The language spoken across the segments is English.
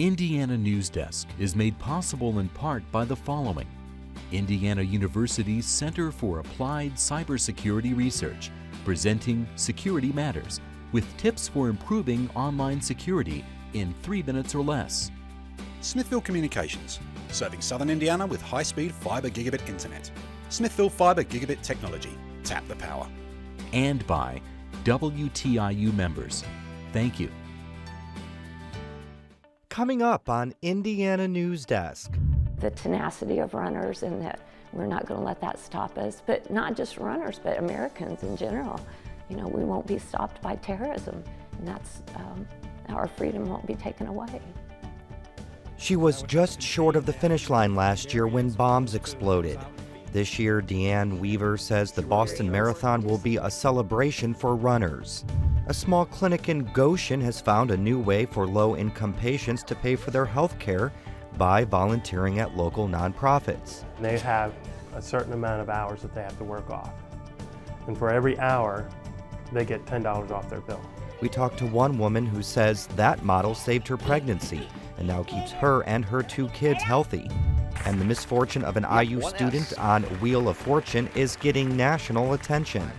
Indiana Newsdesk is made possible in part by the following: Indiana University's Center for Applied Cybersecurity Research, presenting Security Matters, with tips for improving online security in 3 minutes or less. Smithville Communications, serving Southern Indiana with high-speed fiber gigabit internet. Smithville Fiber Gigabit Technology. Tap the power. And by WTIU members. Thank you. Coming up on Indiana Newsdesk. The tenacity of runners, and that we're not going to let that stop us, but not just runners, but Americans in general. You know, we won't be stopped by terrorism, and that's our freedom won't be taken away. She was just short of the finish line last year when bombs exploded. This year, Deanne Weaver says the Boston Marathon will be a celebration for runners. A small clinic in Goshen has found a new way for low-income patients to pay for their health care by volunteering at local nonprofits. They have a certain amount of hours that they have to work off. And for every hour, they get $10 off their bill. We talked to one woman who says that model saved her pregnancy and now keeps her and her 2 kids healthy. And the misfortune of an IU student on Wheel of Fortune is getting national attention.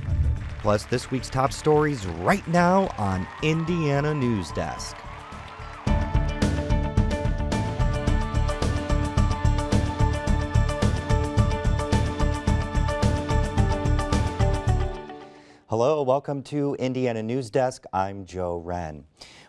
Plus this week's top stories right now on Indiana Newsdesk. Hello, welcome to Indiana Newsdesk. I'm Joe Wren.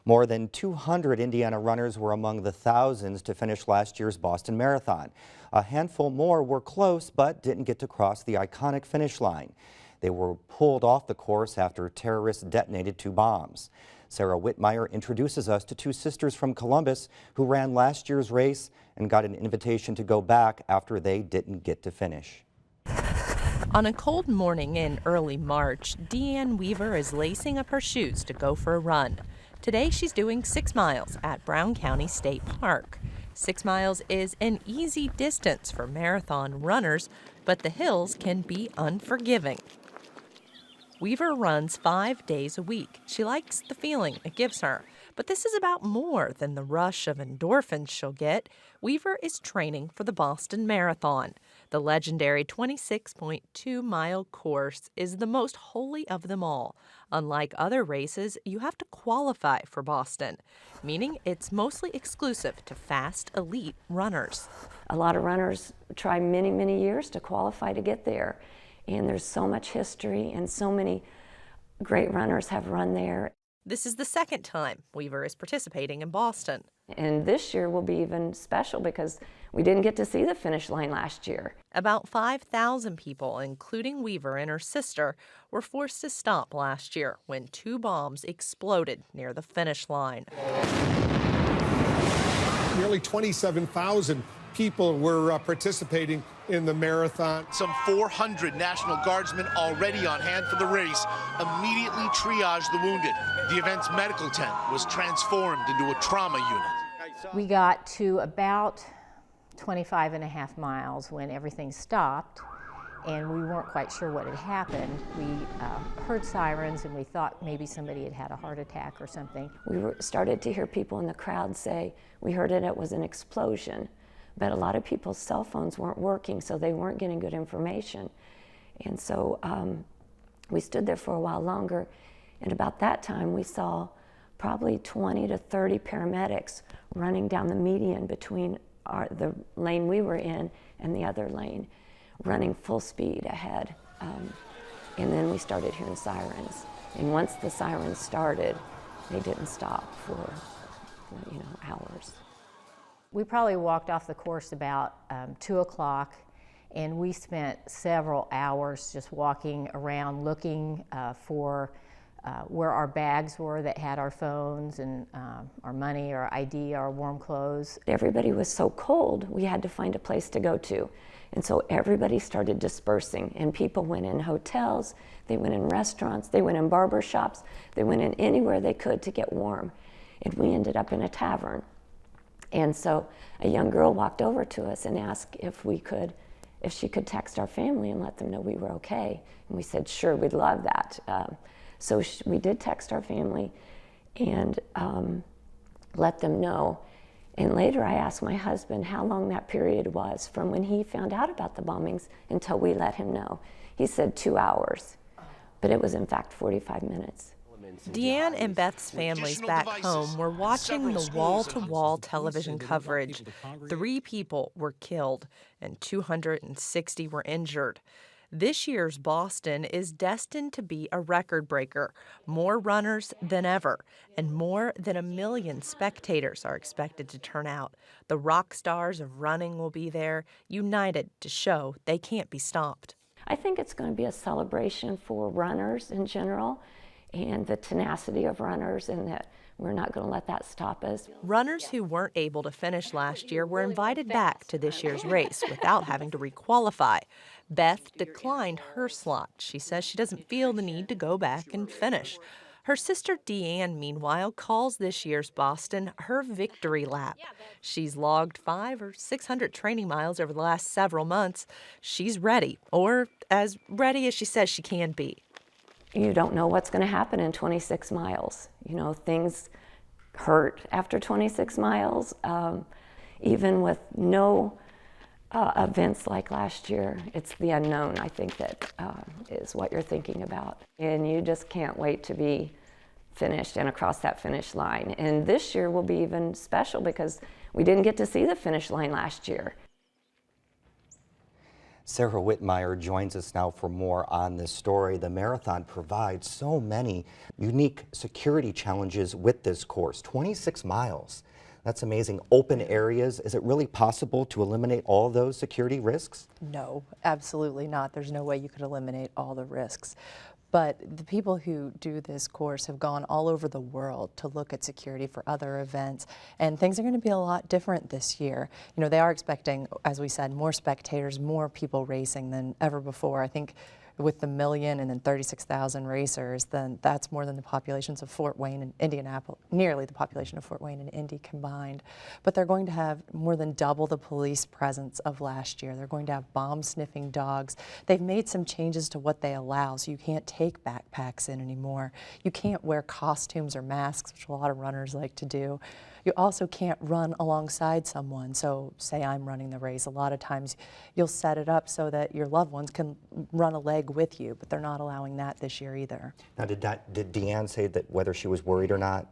More than 200 Indiana runners were among the thousands to finish last year's Boston Marathon. A handful more were close but didn't get to cross the iconic finish line. They were pulled off the course after terrorists detonated 2 bombs. Sarah Whitmire introduces us to 2 sisters from Columbus who ran last year's race and got an invitation to go back after they didn't get to finish. On a cold morning in early March, Deanne Weaver is lacing up her shoes to go for a run. Today she's doing 6 miles at Brown County State Park. 6 miles is an easy distance for marathon runners, but the hills can be unforgiving. Weaver runs 5 days a week. She likes the feeling it gives her. But this is about more than the rush of endorphins she'll get. Weaver is training for the Boston Marathon. The legendary 26.2-mile course is the most holy of them all. Unlike other races, you have to qualify for Boston, meaning it's mostly exclusive to fast elite runners. A lot of runners try many, many years to qualify to get there. And there's so much history, and so many great runners have run there. This is the second time Weaver is participating in Boston. And this year will be even special because we didn't get to see the finish line last year. About 5,000 people, including Weaver and her sister, were forced to stop last year when 2 bombs exploded near the finish line. Nearly 27,000 people were participating in the marathon. Some 400 National Guardsmen already on hand for the race immediately triaged the wounded. The event's medical tent was transformed into a trauma unit. We got to about 25.5 miles when everything stopped, and we weren't quite sure what had happened. We heard sirens, and we thought maybe somebody had had a heart attack or something. We started to hear people in the crowd say, we heard it was an explosion. But a lot of people's cell phones weren't working, so they weren't getting good information. And so we stood there for a while longer, and about that time we saw probably 20 to 30 paramedics running down the median between the lane we were in and the other lane, running full speed ahead. And then we started hearing sirens. And once the sirens started, they didn't stop for hours. We probably walked off the course about 2 o'clock, and we spent several hours just walking around looking for where our bags were that had our phones and our money, our ID, our warm clothes. Everybody was so cold, we had to find a place to go to. And so everybody started dispersing, and people went in hotels, they went in restaurants, they went in barber shops, they went in anywhere they could to get warm. And we ended up in a tavern. And so a young girl walked over to us and asked if she could text our family and let them know we were okay. And we said, sure, we'd love that. So we did text our family and let them know. And later I asked my husband how long that period was from when he found out about the bombings until we let him know. He said 2 hours, but it was in fact 45 minutes. Deanne and Beth's families back home were watching the wall-to-wall television coverage. 3 people were killed and 260 were injured. This year's Boston is destined to be a record breaker. More runners than ever, and more than 1 million spectators are expected to turn out. The rock stars of running will be there, united to show they can't be stopped. I think it's going to be a celebration for runners in general and the tenacity of runners, and that we're not going to let that stop us. Runners who weren't able to finish last year were invited back to this year's race without having to requalify. Beth declined her slot. She says she doesn't feel the need to go back and finish. Her sister Deanne, meanwhile, calls this year's Boston her victory lap. She's logged 500 or 600 training miles over the last several months. She's ready, or as ready as she says she can be. You don't know what's going to happen in 26 miles. You know, things hurt after 26 miles. Even with no events like last year, it's the unknown, I think, that is what you're thinking about. And you just can't wait to be finished and across that finish line. And this year will be even special because we didn't get to see the finish line last year. Sarah Whitmire joins us now for more on this story. The marathon provides so many unique security challenges with this course. 26 miles. That's amazing. Open areas. Is it really possible to eliminate all those security risks? No, absolutely not. There's no way you could eliminate all the risks. But the people who do this course have gone all over the world to look at security for other events, and things are going to be a lot different this year. You know, they are expecting, as we said, more spectators, more people racing than ever before. I think with the 1 million and then 36,000 racers, then that's more than the populations of Fort Wayne and Indianapolis, nearly the population of Fort Wayne and Indy combined. But they're going to have more than double the police presence of last year. They're going to have bomb-sniffing dogs. They've made some changes to what they allow, so you can't take backpacks in anymore. You can't wear costumes or masks, which a lot of runners like to do. You also can't run alongside someone. So say I'm running the race, a lot of times you'll set it up so that your loved ones can run a leg with you, but they're not allowing that this year either. Now, did Deanne say that whether she was worried or not?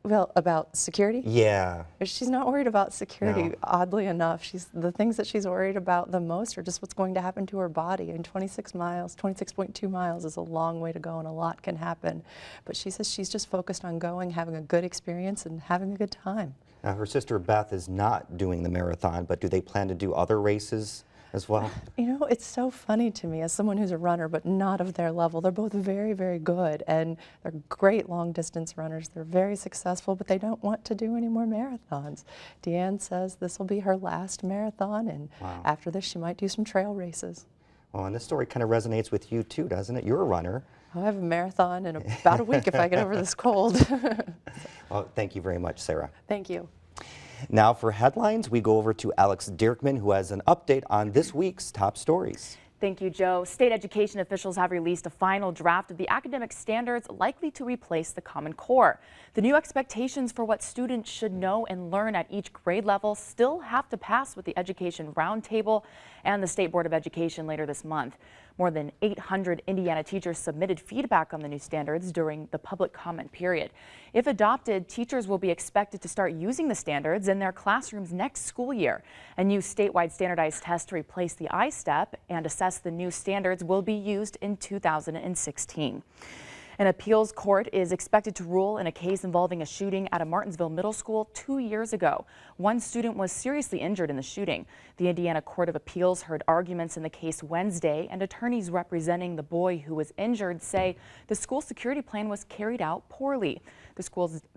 Well, about security? Yeah. She's not worried about security, No. oddly enough. The things that she's worried about the most are just what's going to happen to her body. And 26 miles, 26.2 miles is a long way to go, and a lot can happen. But she says she's just focused on going, having a good experience, and having a good time. Now, her sister Beth is not doing the marathon, but do they plan to do other races as well? You know, it's so funny to me as someone who's a runner, but not of their level. They're both very, very good, and they're great long-distance runners. They're very successful, but they don't want to do any more marathons. Deanne says this will be her last marathon, and after this, she might do some trail races. Well, and this story kind of resonates with you too, doesn't it? You're a runner. I'll have a marathon in about a week if I get over this cold. Well, thank you very much, Sarah. Thank you. Now for headlines, we go over to Alex Dirkman, who has an update on this week's top stories. Thank you, Joe. State education officials have released a final draft of the academic standards likely to replace the Common Core. The new expectations for what students should know and learn at each grade level still have to pass with the Education Roundtable and the State Board of Education later this month. More than 800 Indiana teachers submitted feedback on the new standards during the public comment period. If adopted, teachers will be expected to start using the standards in their classrooms next school year. A new statewide standardized test to replace the I-STEP and assess the new standards will be used in 2016. An appeals court is expected to rule in a case involving a shooting at a Martinsville middle school 2 years ago. One student was seriously injured in the shooting. The Indiana Court of Appeals heard arguments in the case Wednesday, and attorneys representing the boy who was injured say the school security plan was carried out poorly. The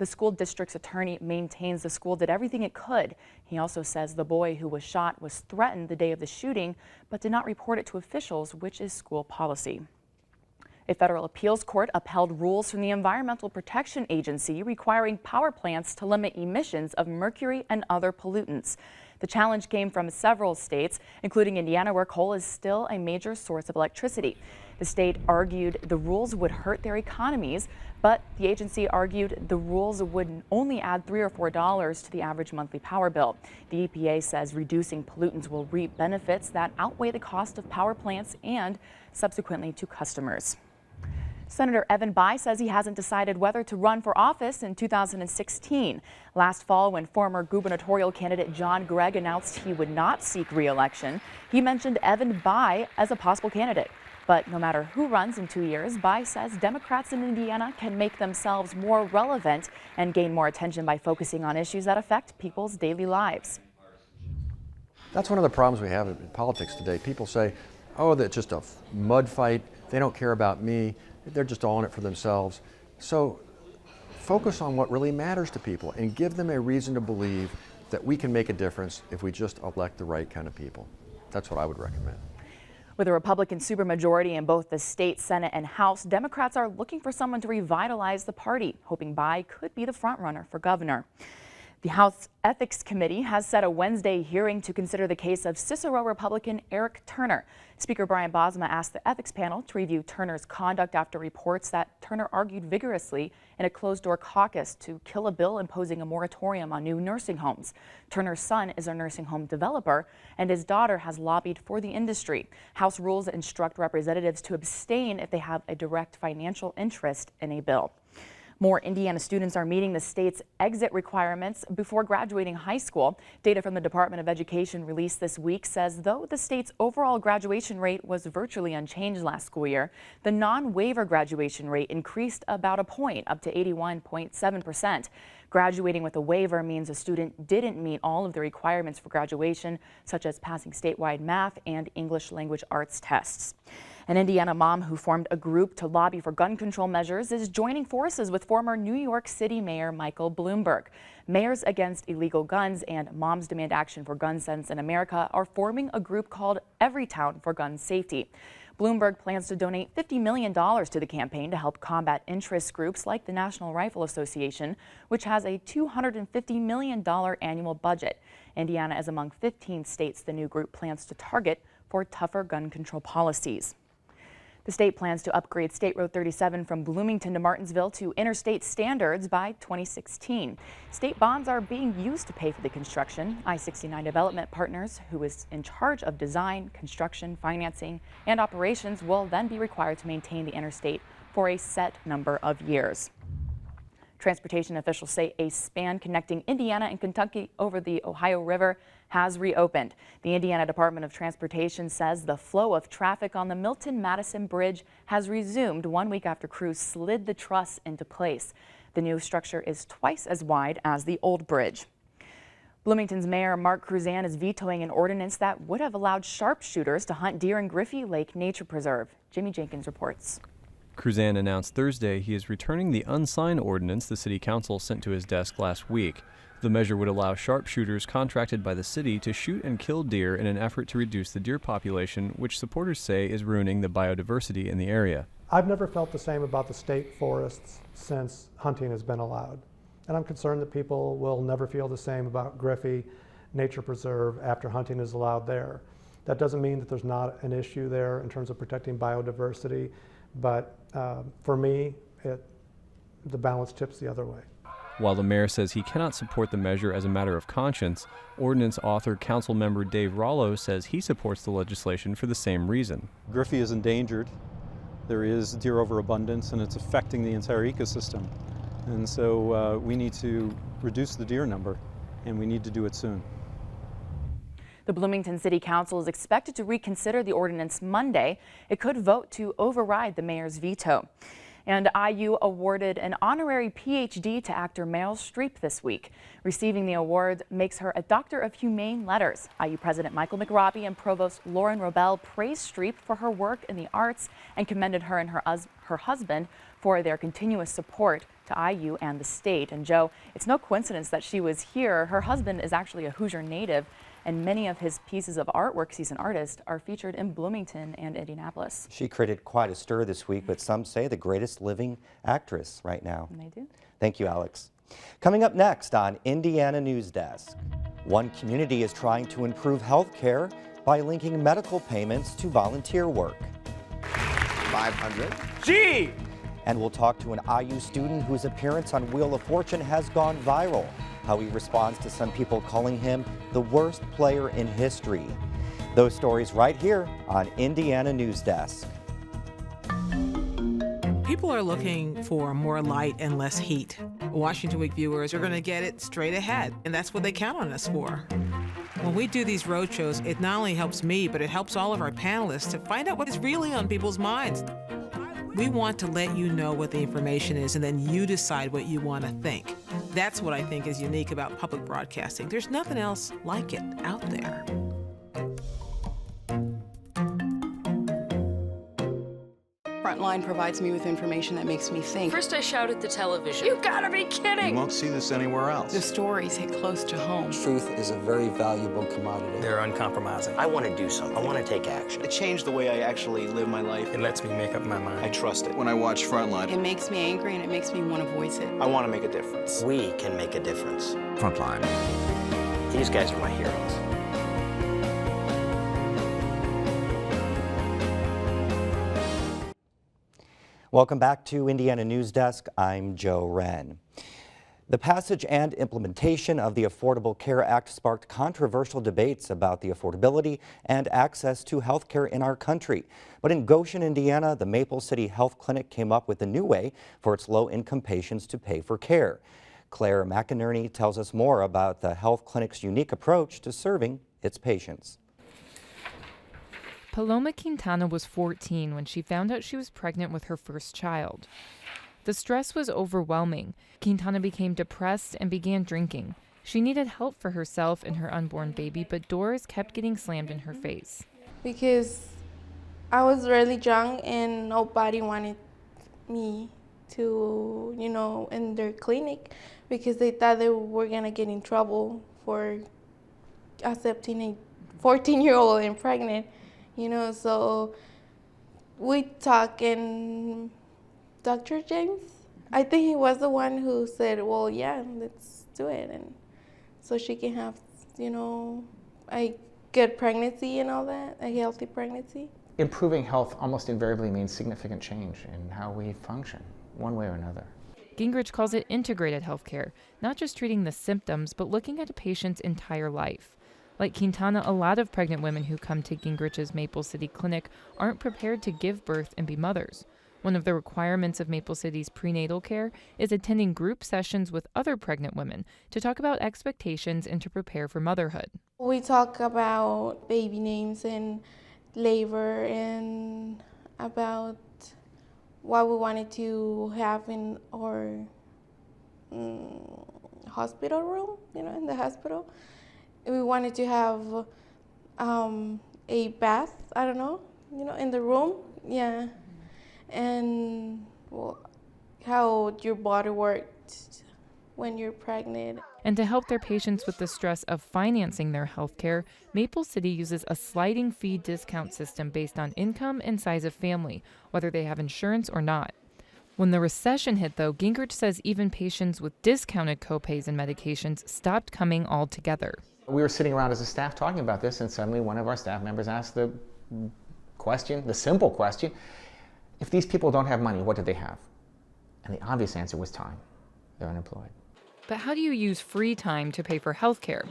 school district's attorney maintains the school did everything it could. He also says the boy who was shot was threatened the day of the shooting, but did not report it to officials, which is school policy. A federal appeals court upheld rules from the Environmental Protection Agency requiring power plants to limit emissions of mercury and other pollutants. The challenge came from several states, including Indiana, where coal is still a major source of electricity. The state argued the rules would hurt their economies, But the agency argued the rules would only add $3 or $4 to the average monthly power bill. The EPA says reducing pollutants will reap benefits that outweigh the cost of power plants and subsequently to customers. Senator Evan Bayh says he hasn't decided whether to run for office in 2016. Last fall, when former gubernatorial candidate John Gregg announced he would not seek re-election, he mentioned Evan Bayh as a possible candidate. But no matter who runs in 2 years, Bayh says Democrats in Indiana can make themselves more relevant and gain more attention by focusing on issues that affect people's daily lives. That's one of the problems we have in politics today. People say, oh, that's just a mud fight. They don't care about me. They're just all in it for themselves. So focus on what really matters to people and give them a reason to believe that we can make a difference if we just elect the right kind of people. That's what I would recommend. With a Republican supermajority in both the state, Senate, and House, Democrats are looking for someone to revitalize the party, hoping Bayh could be the frontrunner for governor. The House Ethics Committee has set a Wednesday hearing to consider the case of Cicero Republican Eric Turner. Speaker Brian Bosma asked the ethics panel to review Turner's conduct after reports that Turner argued vigorously in a closed-door caucus to kill a bill imposing a moratorium on new nursing homes. Turner's son is a nursing home developer, and his daughter has lobbied for the industry. House rules instruct representatives to abstain if they have a direct financial interest in a bill. More Indiana students are meeting the state's exit requirements before graduating high school. Data from the Department of Education released this week says though the state's overall graduation rate was virtually unchanged last school year, the non-waiver graduation rate increased about a point, up to 81.7%. Graduating with a waiver means a student didn't meet all of the requirements for graduation, such as passing statewide math and English language arts tests. An Indiana mom who formed a group to lobby for gun control measures is joining forces with former New York City Mayor Michael Bloomberg. Mayors Against Illegal Guns and Moms Demand Action for Gun Sense in America are forming a group called Everytown for Gun Safety. Bloomberg plans to donate $50 million to the campaign to help combat interest groups like the National Rifle Association, which has a $250 million annual budget. Indiana is among 15 states the new group plans to target for tougher gun control policies. The state plans to upgrade State Road 37 from Bloomington to Martinsville to interstate standards by 2016. State bonds are being used to pay for the construction. I-69 Development Partners, who is in charge of design, construction, financing, and operations, will then be required to maintain the interstate for a set number of years. Transportation officials say a span connecting Indiana and Kentucky over the Ohio River has reopened. The Indiana Department of Transportation says the flow of traffic on the Milton-Madison Bridge has resumed 1 week after crews slid the truss into place. The new structure is twice as wide as the old bridge. Bloomington's Mayor Mark Cruzan is vetoing an ordinance that would have allowed sharpshooters to hunt deer in Griffey Lake Nature Preserve. Jimmy Jenkins reports. Cruzan announced Thursday he is returning the unsigned ordinance the city council sent to his desk last week. The measure would allow sharpshooters contracted by the city to shoot and kill deer in an effort to reduce the deer population, which supporters say is ruining the biodiversity in the area. I've never felt the same about the state forests since hunting has been allowed. And I'm concerned that people will never feel the same about Griffey Nature Preserve after hunting is allowed there. That doesn't mean that there's not an issue there in terms of protecting biodiversity, but for me, the balance tips the other way. While the mayor says he cannot support the measure as a matter of conscience, ordinance author Councilmember Dave Rollo says he supports the legislation for the same reason. Griffey is endangered. There is deer overabundance and it's affecting the entire ecosystem. And so we need to reduce the deer number, and we need to do it soon. The Bloomington City Council is expected to reconsider the ordinance Monday. It could vote to override the mayor's veto. And IU awarded an honorary PhD to actor Meryl Streep this week. Receiving the award makes her a Doctor of Humane Letters. IU President Michael McRobbie and Provost Lauren Robel praised Streep for her work in the arts and commended her and her husband for their continuous support to IU and the state. And Joe, it's no coincidence that she was here. Her husband is actually a Hoosier native, and many of his pieces of artwork, he's an artist, are featured in Bloomington and Indianapolis. She created quite a stir this week, but some say the greatest living actress right now. And they do. Thank you, Alex. Coming up next on Indiana Newsdesk, one community is trying to improve health care by linking medical payments to volunteer work. 500. G! And we'll talk to an IU student whose appearance on Wheel of Fortune has gone viral, how he responds to some people calling him the worst player in history. Those stories right here on Indiana Newsdesk. People are looking for more light and less heat. Washington Week viewers are going to get it straight ahead, and that's what they count on us for. When we do these road shows, it not only helps me, but it helps all of our panelists to find out what is really on people's minds. We want to let you know what the information is, and then you decide what you want to think. That's what I think is unique about public broadcasting. There's nothing else like it out there. Frontline provides me with information that makes me think. First I shout at the television. You gotta be kidding! You won't see this anywhere else. The stories hit close to home. Truth is a very valuable commodity. They're uncompromising. I want to do something. I want to take action. It changed the way I actually live my life. It lets me make up my mind. I trust it. When I watch Frontline, it makes me angry and it makes me want to voice it. I want to make a difference. We can make a difference. Frontline. These guys are my heroes. Welcome back to Indiana Newsdesk. I'm Joe Wren. The passage and implementation of the Affordable Care Act sparked controversial debates about the affordability and access to health care in our country. But in Goshen, Indiana, the Maple City Health Clinic came up with a new way for its low-income patients to pay for care. Claire McInerney tells us more about the health clinic's unique approach to serving its patients. Paloma Quintana was 14 when she found out she was pregnant with her first child. The stress was overwhelming. Quintana became depressed and began drinking. She needed help for herself and her unborn baby, but doors kept getting slammed in her face. Because I was really young and nobody wanted me to, in their clinic because they thought they were going to get in trouble for accepting a 14-year-old and pregnant. So we talked, and Dr. James, I think he was the one who said, well, yeah, let's do it. And so she can have, a good pregnancy and all that, a healthy pregnancy. Improving health almost invariably means significant change in how we function, one way or another. Gingrich calls it integrated healthcare, not just treating the symptoms, but looking at a patient's entire life. Like Quintana, a lot of pregnant women who come to Gingrich's Maple City Clinic aren't prepared to give birth and be mothers. One of the requirements of Maple City's prenatal care is attending group sessions with other pregnant women to talk about expectations and to prepare for motherhood. We talk about baby names and labor and about what we wanted to have in our hospital room, in the hospital. We wanted to have a bath, in the room, yeah. And how your body works when you're pregnant. And to help their patients with the stress of financing their health care, Maple City uses a sliding fee discount system based on income and size of family, whether they have insurance or not. When the recession hit, though, Gingrich says even patients with discounted copays and medications stopped coming altogether. We were sitting around as a staff talking about this, and suddenly one of our staff members asked the simple question, if these people don't have money, what do they have? And the obvious answer was time. They're unemployed. But how do you use free time to pay for health care?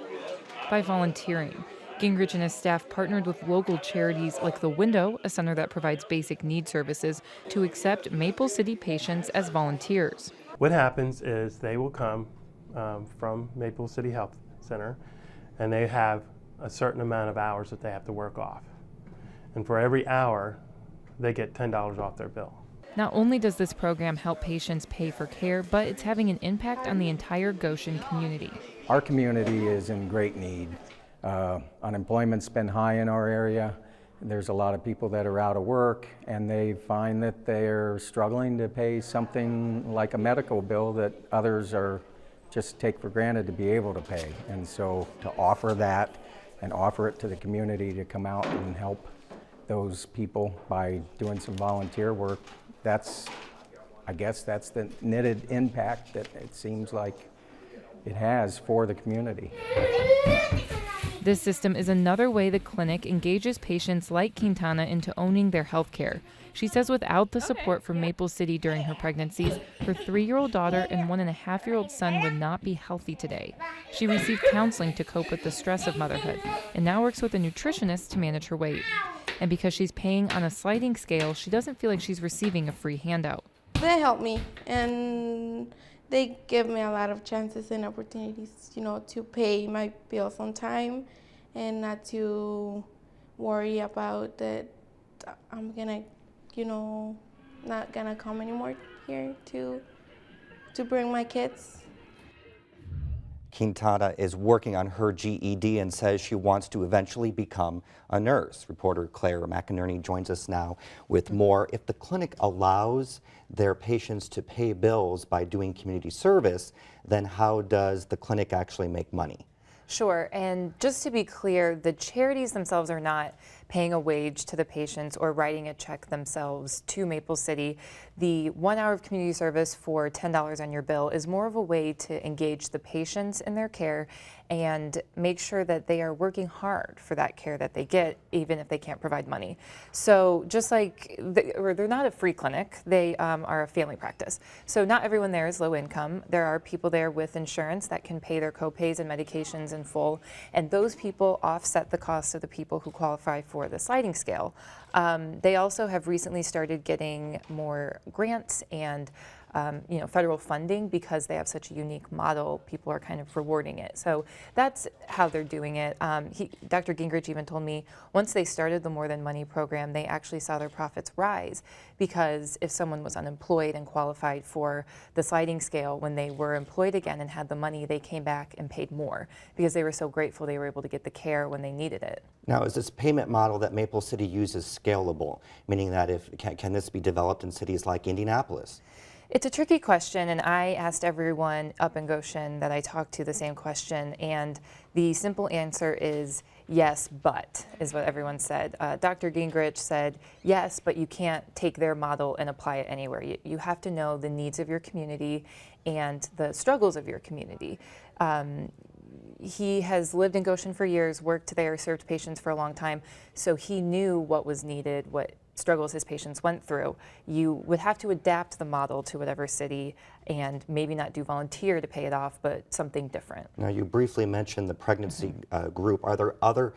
By volunteering. Gingrich and his staff partnered with local charities like The Window, a center that provides basic need services, to accept Maple City patients as volunteers. What happens is they will come from Maple City Health Center, and they have a certain amount of hours that they have to work off. And for every hour, they get $10 off their bill. Not only does this program help patients pay for care, but it's having an impact on the entire Goshen community. Our community is in great need. Unemployment's been high in our area. There's a lot of people that are out of work, and they find that they're struggling to pay something like a medical bill that others are just take for granted to be able to pay. And so to offer that and offer it to the community to come out and help those people by doing some volunteer work, I guess that's the knitted impact that it seems like it has for the community. This system is another way the clinic engages patients like Quintana into owning their health care. She says without the support from Maple City during her pregnancies, her 3-year-old daughter and 1.5-year-old son would not be healthy today. She received counseling to cope with the stress of motherhood and now works with a nutritionist to manage her weight. And because she's paying on a sliding scale, she doesn't feel like she's receiving a free handout. They help me, and they give me a lot of chances and opportunities, you know, to pay my bills on time and not to worry about that I'm gonna, you know, not gonna come anymore here to bring my kids. Quintana is working on her GED and says she wants to eventually become a nurse. Reporter Claire McInerney joins us now with more. If the clinic allows their patients to pay bills by doing community service, then how does the clinic actually make money? Sure, and just to be clear, the charities themselves are not paying a wage to the patients or writing a check themselves to Maple City. The 1 hour of community service for $10 on your bill is more of a way to engage the patients in their care and make sure that they are working hard for that care that they get, even if they can't provide money. So just like, they're not a free clinic, they are a family practice. So not everyone there is low income. There are people there with insurance that can pay their co-pays and medications in full, and those people offset the cost of the people who qualify for the sliding scale. They also have recently started getting more grants and federal funding because they have such a unique model. People are kind of rewarding it. So that's how they're doing it. Dr. Gingrich even told me once they started the More Than Money program, they actually saw their profits rise because if someone was unemployed and qualified for the sliding scale, when they were employed again and had the money, they came back and paid more because they were so grateful they were able to get the care when they needed it. Now, is this payment model that Maple City uses scalable, meaning that can this be developed in cities like Indianapolis? It's a tricky question, and I asked everyone up in Goshen that I talked to the same question, and the simple answer is yes, but, is what everyone said. Dr. Gingrich said, yes, but you can't take their model and apply it anywhere. You have to know the needs of your community and the struggles of your community. He has lived in Goshen for years, worked there, served patients for a long time, so he knew what was needed, what struggles his patients went through. You would have to adapt the model to whatever city and maybe not do volunteer to pay it off, but something different. Now, you briefly mentioned the pregnancy group. Are there other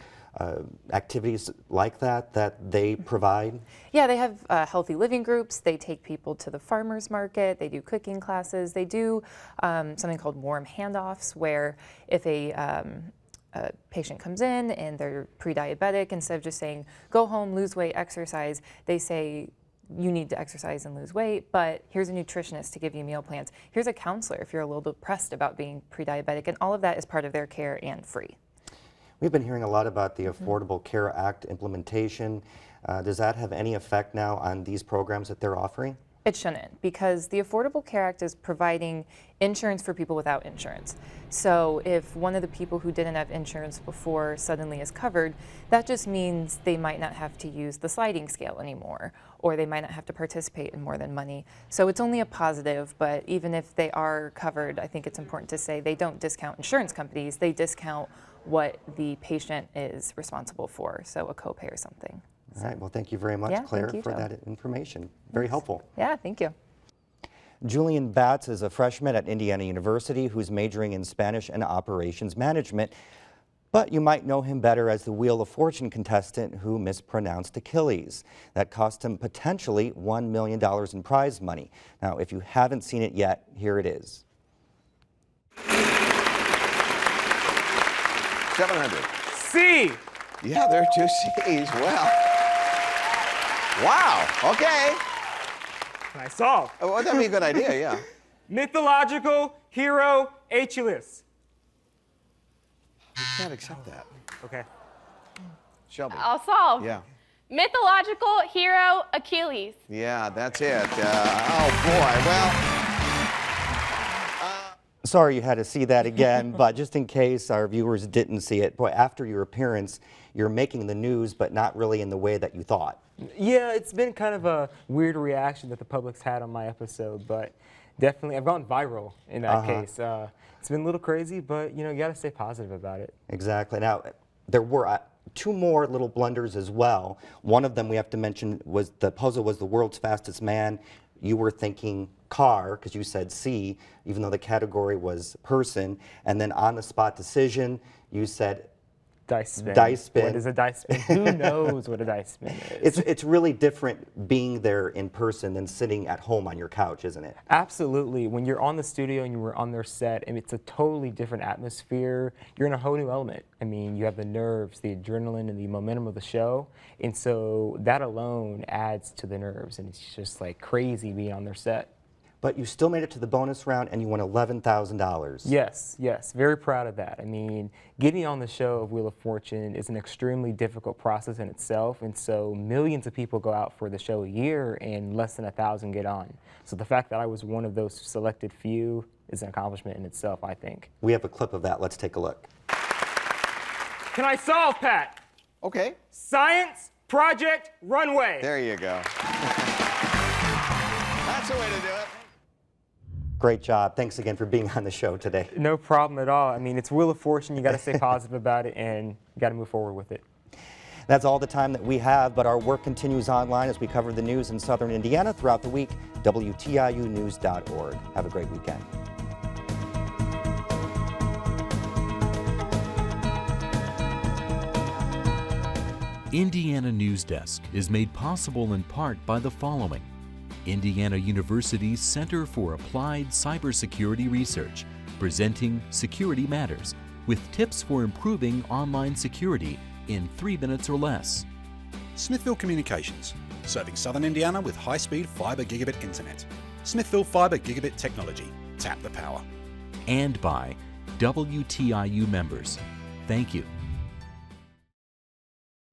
activities like that they provide? Yeah, they have healthy living groups. They take people to the farmers market. They do cooking classes. They do something called warm handoffs, where if a patient comes in and they're pre-diabetic, instead of just saying, go home, lose weight, exercise, they say, you need to exercise and lose weight, but here's a nutritionist to give you meal plans. Here's a counselor if you're a little depressed about being pre-diabetic, and all of that is part of their care and free. We've been hearing a lot about the Affordable Care Act implementation. Does that have any effect now on these programs that they're offering? It shouldn't, because the Affordable Care Act is providing insurance for people without insurance. So if one of the people who didn't have insurance before suddenly is covered, that just means they might not have to use the sliding scale anymore, or they might not have to participate in More Than Money. So it's only a positive, but even if they are covered, I think it's important to say they don't discount insurance companies, they discount what the patient is responsible for, so a copay or something. All right, well, thank you very much, Claire, for that information. Very helpful. Yeah, thank you. Julian Batts is a freshman at Indiana University who's majoring in Spanish and operations management, but you might know him better as the Wheel of Fortune contestant who mispronounced Achilles. That cost him potentially $1 million in prize money. Now, if you haven't seen it yet, here it is. 700. C. Yeah, there are 2 C's. Well. Wow. Okay. Can I solve? Well, that'd be a good idea, yeah. Mythological hero Achilles. You can't accept that. Okay. Shelby. I'll solve. Yeah. Mythological hero Achilles. Yeah, that's it. Oh, boy. Well. Sorry you had to see that again, but just in case our viewers didn't see it, boy, after your appearance, you're making the news, but not really in the way that you thought. Yeah, it's been kind of a weird reaction that the public's had on my episode, but definitely I've gone viral in that case. It's been a little crazy, but you know, you got to stay positive about it. Exactly. Now, there were two more little blunders as well. One of them we have to mention was the puzzle was the world's fastest man. You were thinking car because you said C, even though the category was person. And then on the spot decision, you said dice spin. Dice spin. What is a dice spin? Who knows what a dice spin is? It's really different being there in person than sitting at home on your couch, isn't it? Absolutely. When you're on the studio and you were on their set, and it's a totally different atmosphere. You're in a whole new element. I mean, you have the nerves, the adrenaline, and the momentum of the show. And so that alone adds to the nerves, and it's just like crazy being on their set. But you still made it to the bonus round and you won $11,000. Yes, yes, very proud of that. I mean, getting on the show of Wheel of Fortune is an extremely difficult process in itself, and so millions of people go out for the show a year and less than 1,000 get on. So the fact that I was one of those selected few is an accomplishment in itself, I think. We have a clip of that. Let's take a look. Can I solve, Pat? Okay. Science Project Runway. There you go. That's the way to do it. Great job. Thanks again for being on the show today. No problem at all. I mean, it's Wheel of Fortune. You got to stay positive about it, and you got to move forward with it. That's all the time that we have, but our work continues online as we cover the news in Southern Indiana throughout the week. WTIUnews.org. Have a great weekend. Indiana Newsdesk is made possible in part by the following. Indiana University's Center for Applied Cybersecurity Research, presenting Security Matters, with tips for improving online security in 3 minutes or less. Smithville Communications, serving Southern Indiana with high-speed fiber gigabit internet. Smithville Fiber Gigabit Technology. Tap the power. And by WTIU members. Thank you.